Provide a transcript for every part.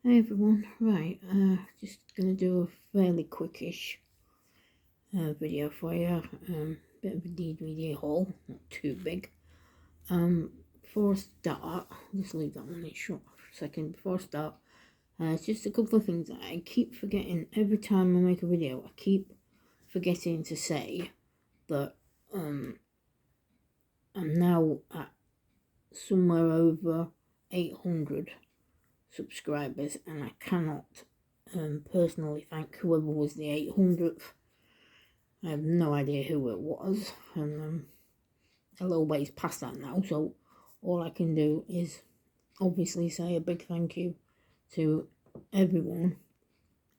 Hey everyone, right, just gonna do a fairly quickish video for you, bit of a DVD haul, not too big. Before I start, just leave that one in short for a second. Before I start, just a couple of things that I keep forgetting every time I make a video. I keep forgetting to say that I'm now at somewhere over 800 subscribers, and I cannot personally thank whoever was the 800th. I have no idea who it was, and a little ways past that now, so all I can do is obviously say a big thank you to everyone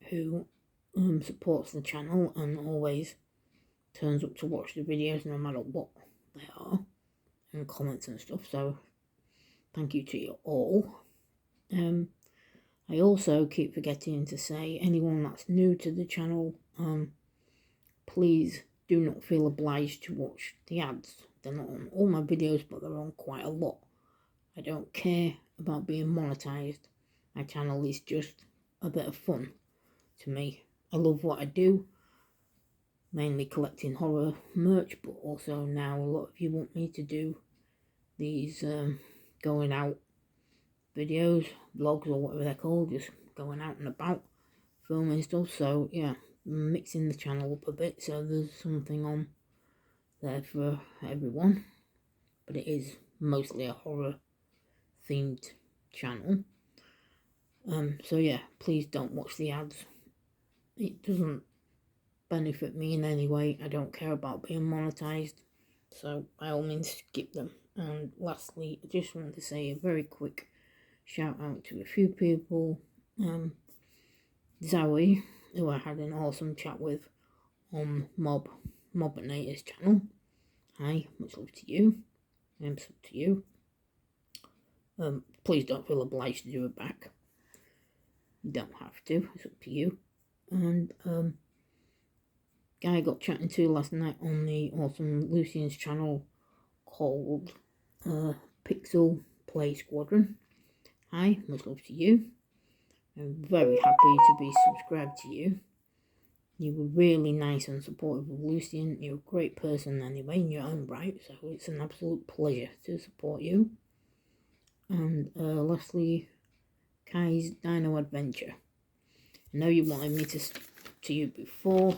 who supports the channel and always turns up to watch the videos no matter what they are, and comments and stuff, so thank you to you all. I also keep forgetting to say, anyone that's new to the channel, please do not feel obliged to watch the ads. They're not on all my videos, but they're on quite a lot. I don't care about being monetized. My channel is just a bit of fun to me. I love what I do, mainly collecting horror merch, but also now a lot of you want me to do these going out videos, vlogs or whatever they're called, just going out and about, filming stuff. So yeah, mixing the channel up a bit, so there's something on there for everyone, but it is mostly a horror themed channel. So yeah, please don't watch the ads. It doesn't benefit me in any way. I don't care about being monetized, so by all means skip them. And lastly, I just want to say a very quick shout out to a few people. Zoe, who I had an awesome chat with on Mobinator's channel. Hi, much love to you. Sub to you. Please don't feel obliged to do it back. You don't have to, it's up to you. And guy I got chatting to last night on the awesome Lucian's channel called Pixel Play Squadron. Hi, much love to you. I'm very happy to be subscribed to you. You were really nice and supportive of Lucian. You're a great person anyway in your own right, so it's an absolute pleasure to support you. And lastly, Kai's Dino Adventure. I know you wanted me to you before.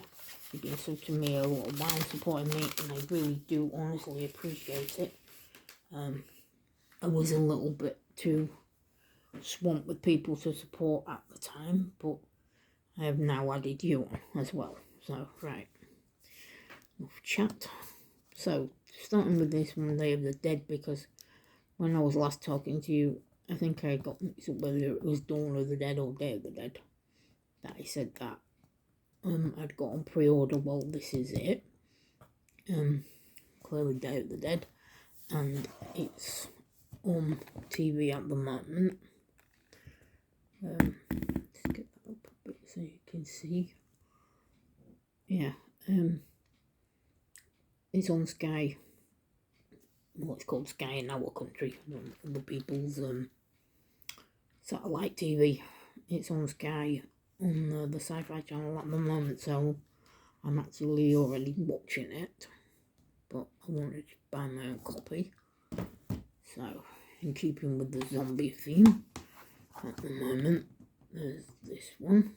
You've been sub to me a little while, supporting me, and I really do honestly appreciate it. I was a little bit too swamped with people to support at the time, but I have now added you on as well. So, right, enough chat. So, starting with this one, Day of the Dead, because when I was last talking to you, I think I got mixed up whether it was Dawn of the Dead or Day of the Dead. That I said that I'd got on pre-order. Well, this is it. Clearly Day of the Dead, and it's on TV at the moment. Let's get that up a bit so you can see. Yeah, it's on Sky. Well, it's called Sky in our country, other people's satellite TV. It's on Sky on the Sci-Fi channel at the moment, so I'm actually already watching it, but I wanted to buy my own copy. So, in keeping with the zombie theme, at the moment, there's this one.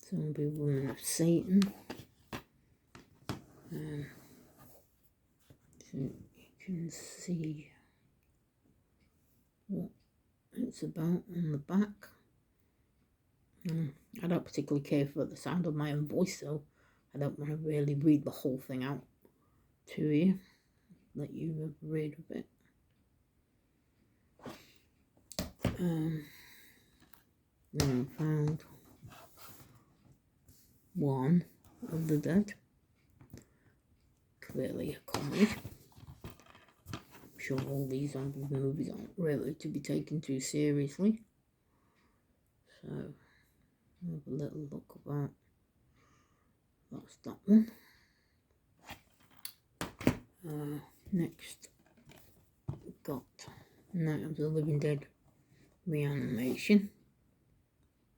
Zombie Woman of Satan. So you can see what it's about on the back. I don't particularly care for the sound of my own voice, so I don't want to really read the whole thing out to you. Let you read a bit. Then I found One of the Dead. Clearly a comedy. I'm sure all these zombie movies aren't really to be taken too seriously. So, have a little look about. That's that one. Next, we've got Night of the Living Dead reanimation,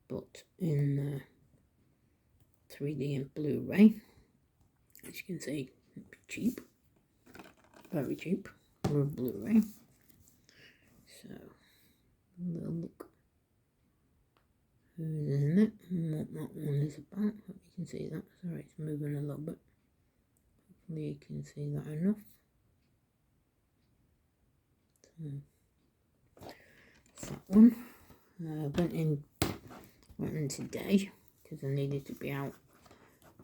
but in 3D and Blu-ray. As you can see, cheap, very cheap for a Blu-ray. So, a little look who's in it and what that one is about. Hope you can see that. Sorry, it's moving a little bit. Hopefully you can see that enough. So, that's that one. Went in today because I needed to be out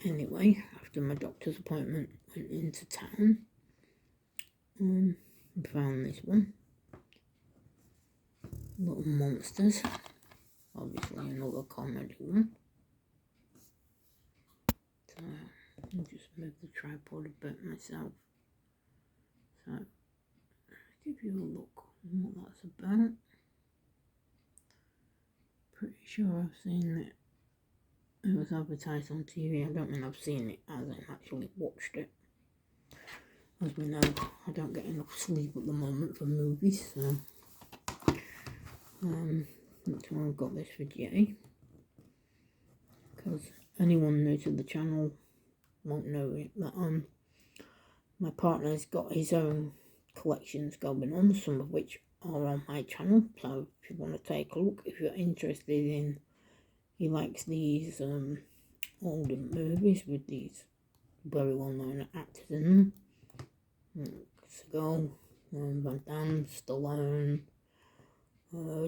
anyway after my doctor's appointment. Went into town and found this one, Little Monsters, obviously another comedy one. So I'll just move the tripod a bit myself, so give you a look on what that's about. Pretty sure I've seen it. It was advertised on TV. I don't think I've seen it as in actually watched it. As we know, I don't get enough sleep at the moment for movies, so that's why I've got this video. Because anyone new to the channel won't know it, that my partner's got his own collections going on, some of which are on my channel. So if you want to take a look, if you're interested in, he likes these older movies with these very well-known actors in them. Seagal, Van Damme, Stallone,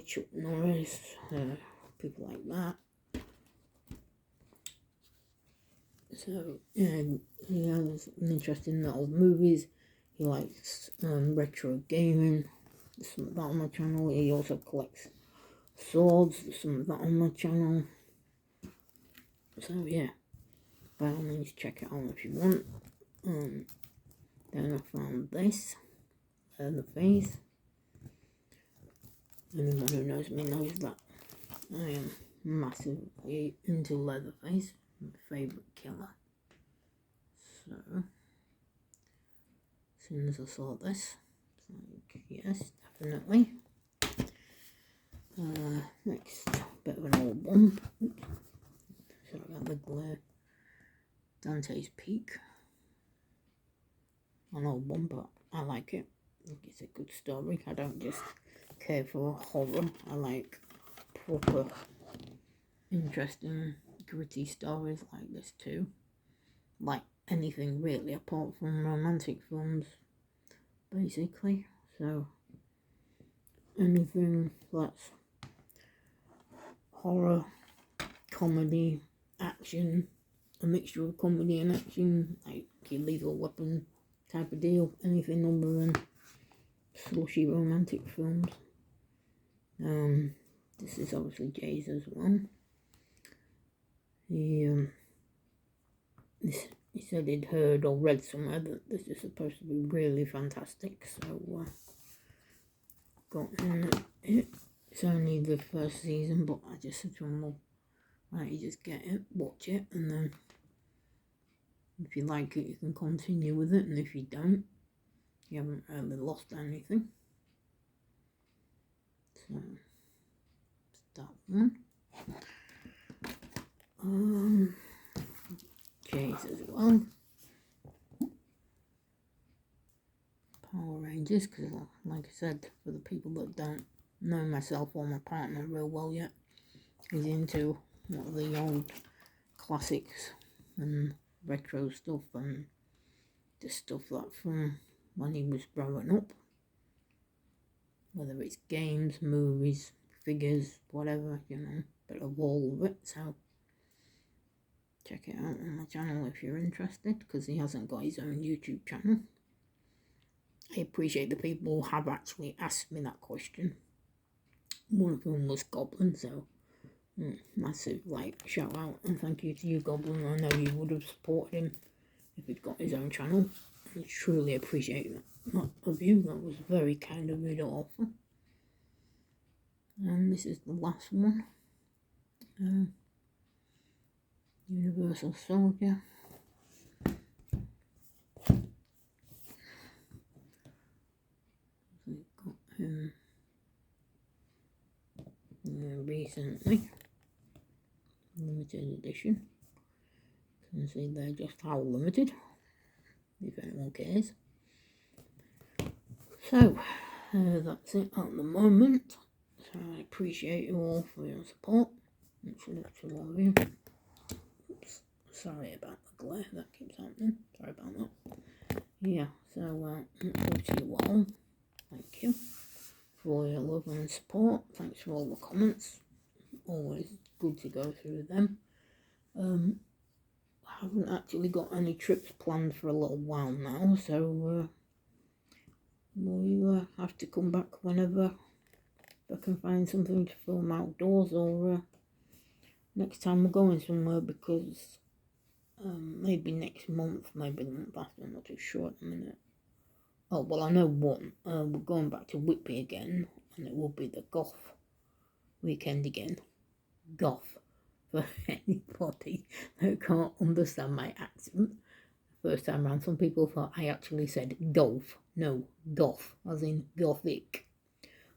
Chuck Norris, people like that. So, and he has an interest in the old movies. He likes retro gaming. There's some of that on my channel. He also collects swords. There's some of that on my channel. So yeah, by all means check it out if you want. Then I found this, Leatherface. Anyone who knows me knows that I am massively into Leatherface, my favourite killer. So, as soon as I saw this, like, yes, definitely. Next, bit of an old one. Oops. Sorry about the glare. Dante's Peak. An old one, but I like it. I think it's a good story. I don't just care for horror. I like proper, interesting, gritty stories like this too. Like anything really, apart from romantic films, basically. So anything that's horror, comedy, action, a mixture of comedy and action, like your Lethal Weapon type of deal, anything other than slushy romantic films. This is obviously Jay's as well. He said he'd heard or read somewhere that this is supposed to be really fantastic, so got in it. It's only the first season, but I just said to him, well, why don't you just get it, watch it, and then if you like it, you can continue with it, and if you don't, you haven't really lost anything. So, that's that one. Jay's as well. Power Rangers, because like I said, for the people that don't know myself or my partner real well yet, he's into what are the old classics and retro stuff and just stuff that from when he was growing up, whether it's games, movies, figures, whatever, you know, bit of all of it. So check it out on my channel if you're interested, because he hasn't got his own YouTube channel. I appreciate the people who have actually asked me that question. One of them was Goblin, so massive shout out and thank you to you, Goblin. I know you would have supported him if he'd got his own channel. I truly appreciate that of you. That was very kind of you to offer. And this is the last one. Universal Soldier. We've got him recently. Limited edition. You can see there just how limited, if anyone cares. So, that's it at the moment. So I appreciate you all for your support. To all of you. Oops, sorry about the glare that keeps happening. Sorry about that. Yeah, so to you all. Thank you for all your love and support. Thanks for all the comments. Always good to go through them. I haven't actually got any trips planned for a little while now, so we'll have to come back whenever I can find something to film outdoors, or next time we're going somewhere, because maybe next month, maybe the month after, I'm not too sure at the minute. Oh, well, I know one. We're going back to Whitby again, and it will be the golf weekend again. Golf. For anybody that can't understand my accent. First time around, some people thought I actually said golf. No, golf, as in gothic.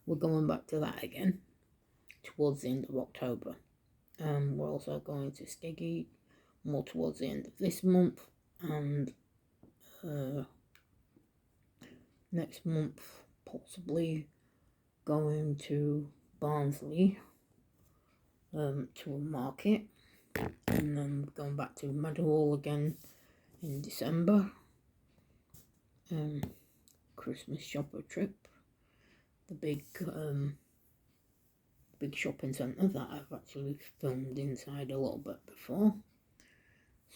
We're going back to that again towards the end of October. We're also going to Skeggy more towards the end of this month, and next month possibly going to Barnsley to a market, and then going back to Meadowhall again in December. Christmas shopper trip, the big shopping centre that I've actually filmed inside a little bit before.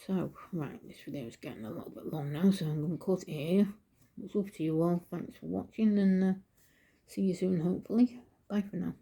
So, right, this video is getting a little bit long now, so I'm going to cut it here. It's up to you all. Thanks for watching, and see you soon, hopefully. Bye for now.